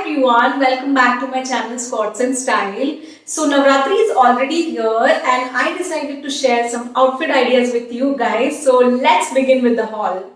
everyone, welcome back to my channel Scots and Style. So Navratri is already here and I decided to share some outfit ideas with you guys. So let's begin with the haul.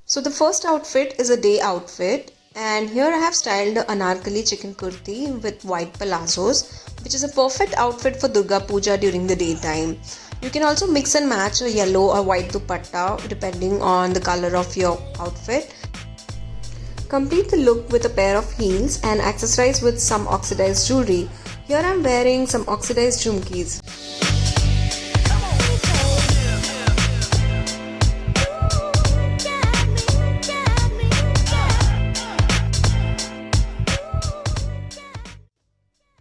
So the first outfit is a day outfit, and here I have styled the Anarkali chicken kurti with white palazzos, which is a perfect outfit for Durga Puja during the daytime. You can also mix and match a yellow or white dupatta depending on the color of your outfit. Complete the look with a pair of heels and accessorize with some oxidized jewelry. Here I am wearing some oxidized jhumkis.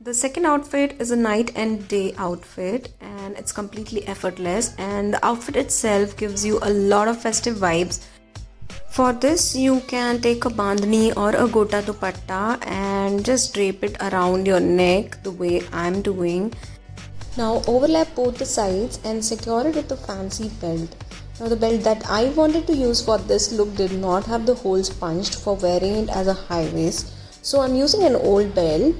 The second outfit is a night and day outfit, and it's completely effortless, and the outfit itself gives you a lot of festive vibes. For this you can take a bandhani or a gota dupatta and just drape it around your neck the way I'm doing. Now overlap both the sides and secure it with a fancy belt. Now the belt that I wanted to use for this look did not have the holes punched for wearing it as a high waist, so I'm using an old belt.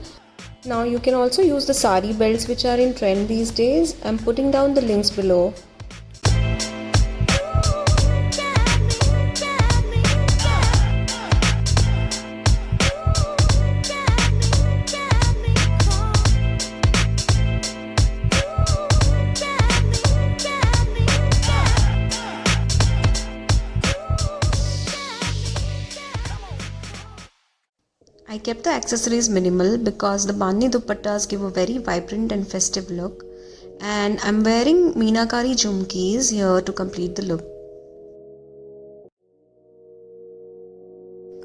Now you can also use the sari belts which are in trend these days. I'm putting down the links below. I kept the accessories minimal because the bandhani dupattas give a very vibrant and festive look, and I'm wearing meenakari jhumkis here to complete the look.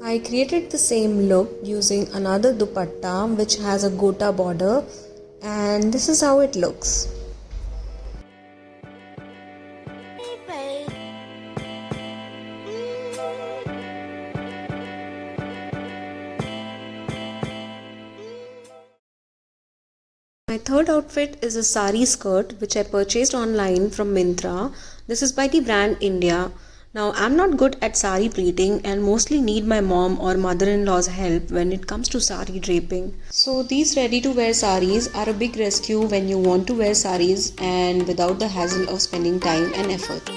I created the same look using another dupatta which has a gota border, and this is how it looks. My third outfit is a sari skirt which I purchased online from Myntra. This is by the brand India. Now I'm not good at sari pleating and mostly need my mom or mother-in-law's help when it comes to sari draping. So these ready to wear saris are a big rescue when you want to wear saris and without the hassle of spending time and effort.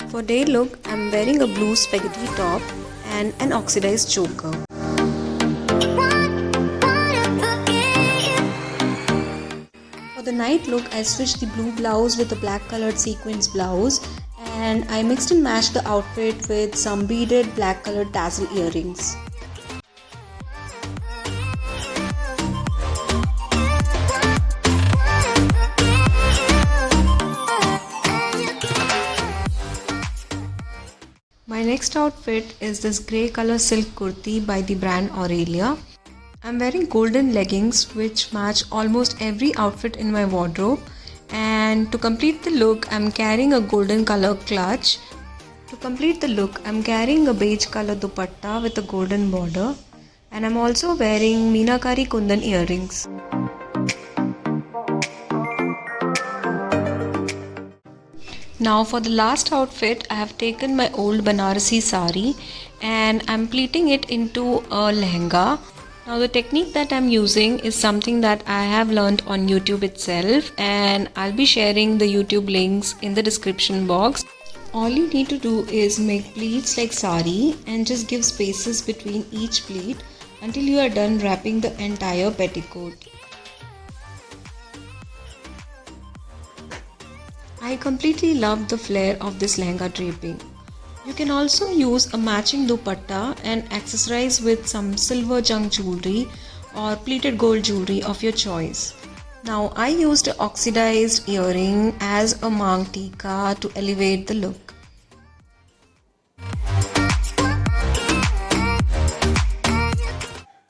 For day look, I'm wearing a blue spaghetti top and an oxidized choker. For the night look, I switched the blue blouse with a black colored sequins blouse, and I mixed and matched the outfit with some beaded black colored tassel earrings. My next outfit is this grey color silk kurti by the brand Aurelia. I'm wearing golden leggings which match almost every outfit in my wardrobe, and to complete the look I'm carrying a golden color clutch. To complete the look I'm carrying a beige color dupatta with a golden border, and I'm also wearing meenakari kundan earrings. Now for the last outfit, I have taken my old Banarasi sari and I'm pleating it into a lehenga. Now the technique that I'm using is something that I have learned on YouTube itself, and I'll be sharing the YouTube links in the description box. All you need to do is make pleats like sari and just give spaces between each pleat until you are done wrapping the entire petticoat. I completely love the flare of this lehenga draping. You can also use a matching dupatta and accessorize with some silver junk jewelry or pleated gold jewelry of your choice. Now I used an oxidized earring as a mang tika to elevate the look.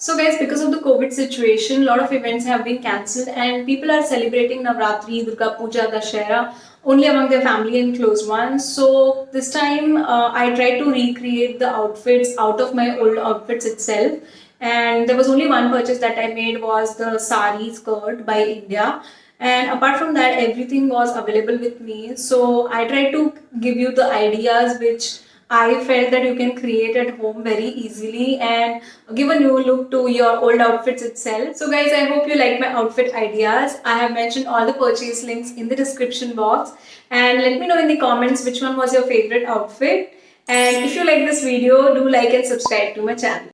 So guys, because of the COVID situation, a lot of events have been cancelled and people are celebrating Navratri, Durga Puja, Dashera only among their family and close ones. So this time I tried to recreate the outfits out of my old outfits itself. And there was only one purchase that I made, was the sari skirt by India. And apart from that, everything was available with me. So I tried to give you the ideas which I felt that you can create at home very easily and give a new look to your old outfits itself. So guys, I hope you like my outfit ideas. I have mentioned all the purchase links in the description box, and let me know in the comments which one was your favorite outfit. And if you like this video, do like and subscribe to my channel.